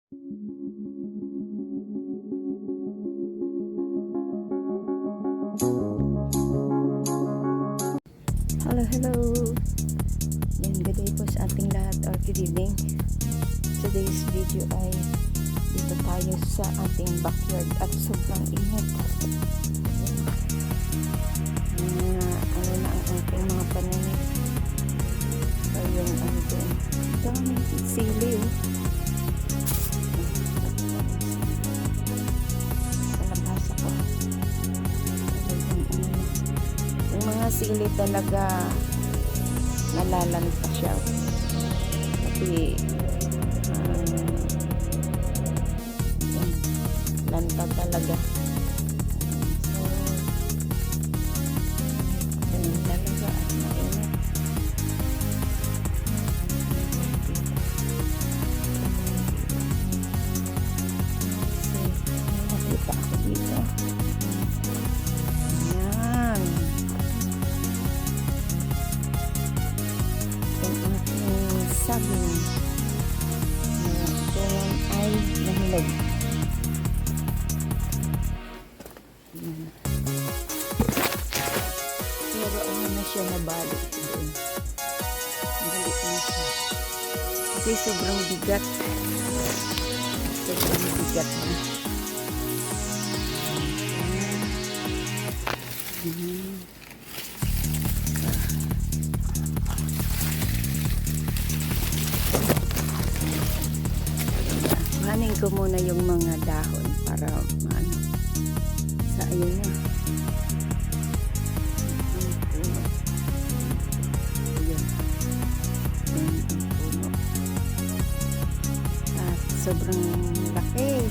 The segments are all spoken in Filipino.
Hello, hello. Yan, good day po sa ating lahat or good evening. Today's video ay dito tayo sa ating backyard at sobrang init. Ano na ang ating mga pananim. So yung ano doon. Daming sili oh. Kalabasa ko. Yung mga sili talaga nalalanta siya kasi yan, lanta talaga. So ganun talaga at mainit. Kasi nakita ako dito. Yan. Saging ito ay nahilog. Pero ano na siya, nabalik doon. Balik na siya kasi sobrang bigat na. Kuhanin ko muna yung mga dahon para maano. Sa ayun na. Ang puno. Ayan. Ayan ang puno. At sobrang laki.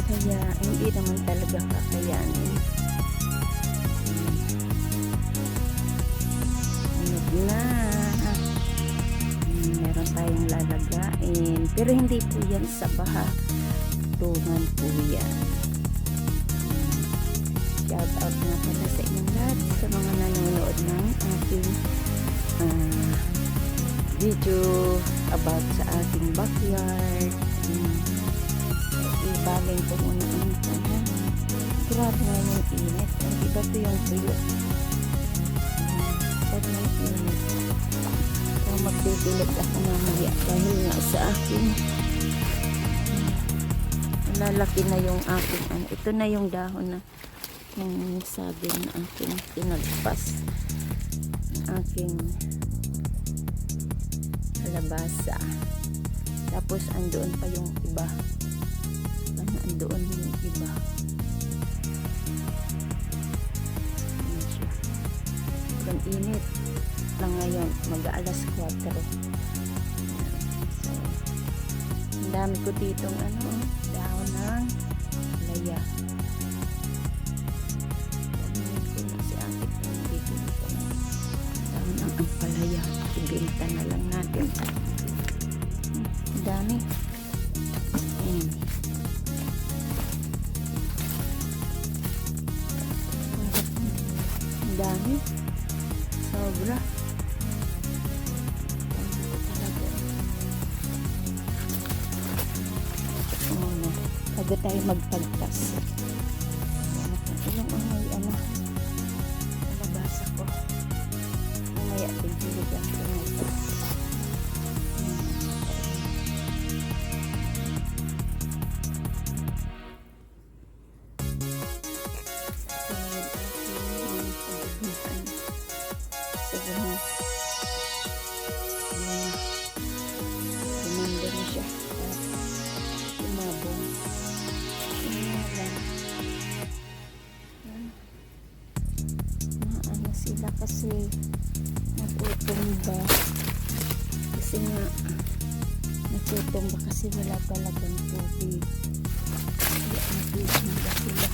Kaya hindi naman talaga kakayanin. Ayan na. Meron tayong lalagain pero hindi po yan sa baha, tungan po yan. Shout out na pala sa inyong lahat sa mga nanonood ng ating video about sa ating backyard. Ibalin ko muna ang tanan. Grabe nga yung init, iba to yung tuyo. Sobrang init. Magbibilog ako mamaya dahil nga sa akin lalaki na yung aking ano. Ito na yung dahon na yung saging na aking pinagpas, ang aking kalabasa. Tapos andoon pa yung iba, andoon yung iba. Ang init lang ngayon, mag-aalas 4. So, ang dami ko ditong ano, dahon ng laya. Damihan ko na si ate kung dito nito na dahon ng ampalaya. Ibenta na lang natin. Ang dami. Ang dami. Sobra. Bago tayo magtagtas. Ilang ang may ano, kalabasa ko. Mamaya tigiligan ko na ito. Tumanda na siya. Tumabong. Ano sila kasi natutumba. Kasi nga natutumba kasi wala talagang tubig. Kaya natutumba sila.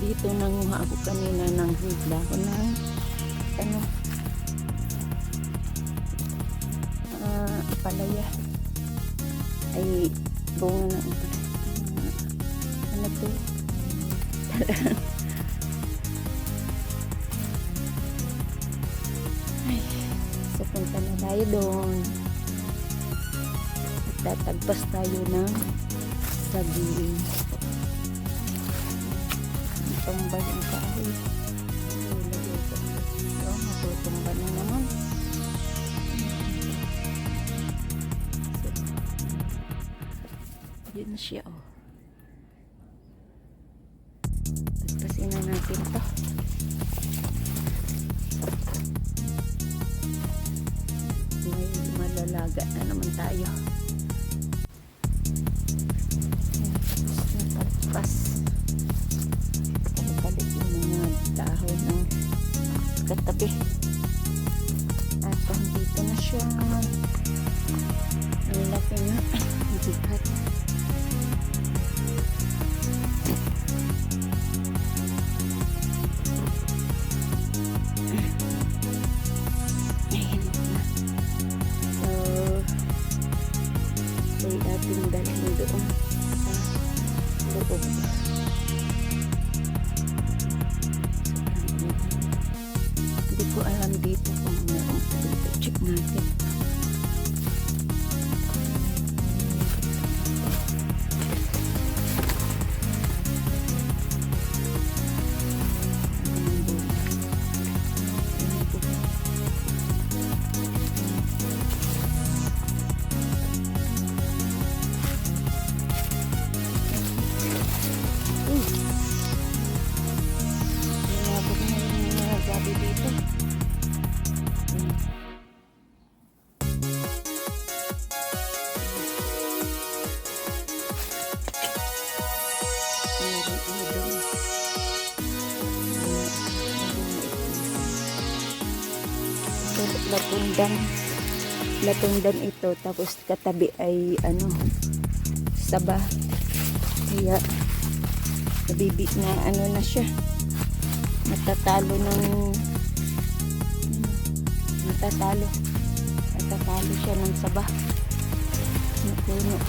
Dito nanguha ako kanina ng dahon ng ano, palaya. ay bunga na ang ano to? Ay, so punta na tayo doon. At tatagpas tayo ng saging. Tumbay ang kahoy. Matutumba na naman. Yun na siya, oh. Tagpasin na natin to. May malalaga na naman tayo. Tapos pagkalit yung mga dahon ng katabi. At dito na siya. Ang laki nga. Bigat. Ay ating dalhin doon sa loob. Hindi ko alam dito kung meron dito. Check natin. Dito. Latundan ito, tapos katabi ay ano, saba. Kaya nabibig na ano na siya, matatalo siya ng saba na puno.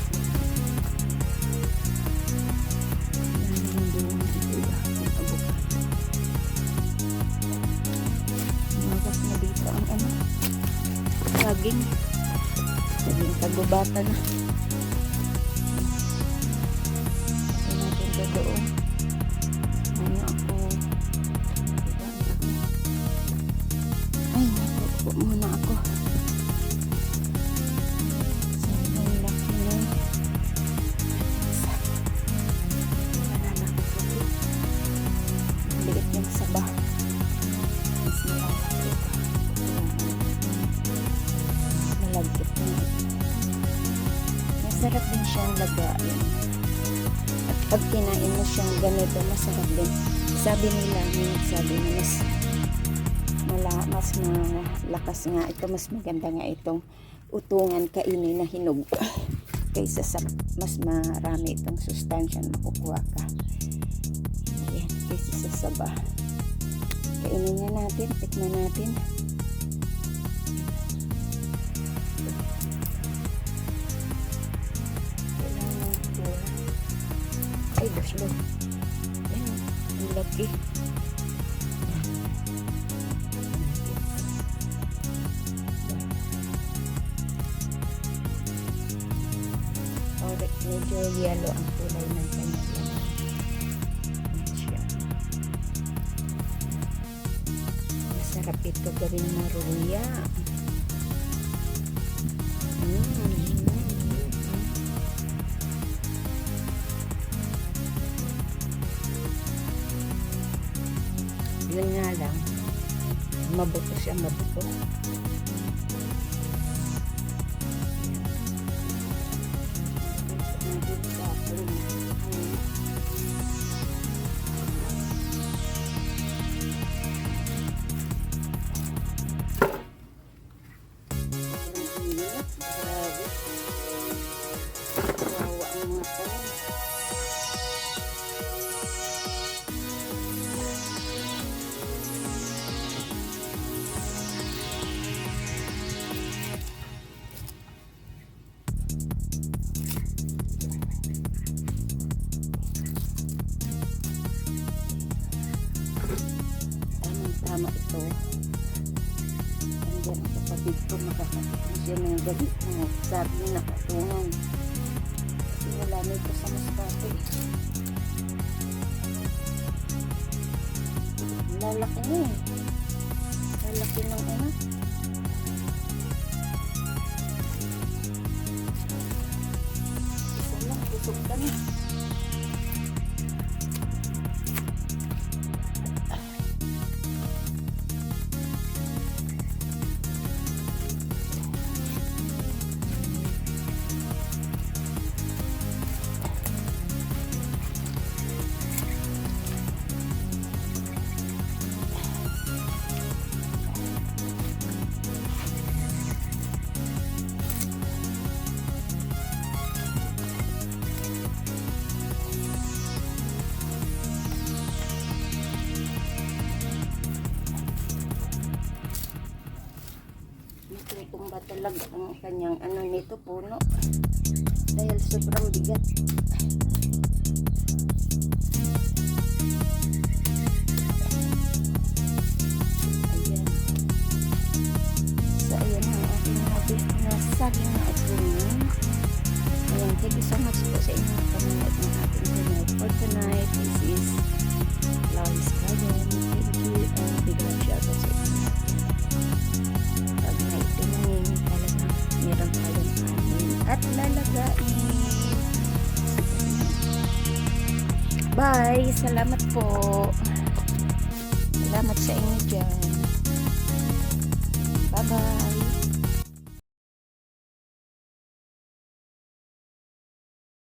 Magas na dito ang ano, saging kagubatan na. Kasi natin ito doon. Ano ako, ay nakupo muna ako. So may laki na liit yung saba. Mas malalaki ito. Malagkit na ito. Masarap din siyang lagain. At pag kinain mo siyang ganito, masarap din. Sabi nila, may nagsabi na mas malakas nga ito, mas maganda nga itong utungan kainin na hinog kaysa sa mas marami itong sustansya na makukuha ka. Ayan, kaysa sa saba. Kainin na natin, tikman natin. Ay, baslo. Ayan, ang laki. Medyo yellow ang kulay ng kanya. Ayan siya. Masarap ito gawing maruya. Yun nga lang, mabuto siya, mabuto. Tamang-tama ito. Andiyan ang kapatid ko, makakapit siya ng gabi. Sabi niya nakatungan. Kasi wala na ito sa Masbate. Lalaki na eh. Lalaki ng ano. Isa lang, busog ka na. Tumba talaga ang kanyang ano nito puno dahil sobrang bigat. Ayan. So ayan ang ating habis na saging na atunan. Ayan, thank you so much po sa inyong panonood ng ating tonight. For tonight, this is Lois Garden. Thank you and big love shout out sa inyo. Meron tayong anin at lalagain. Bye! Salamat po. Salamat sa inyo dyan. Bye-bye.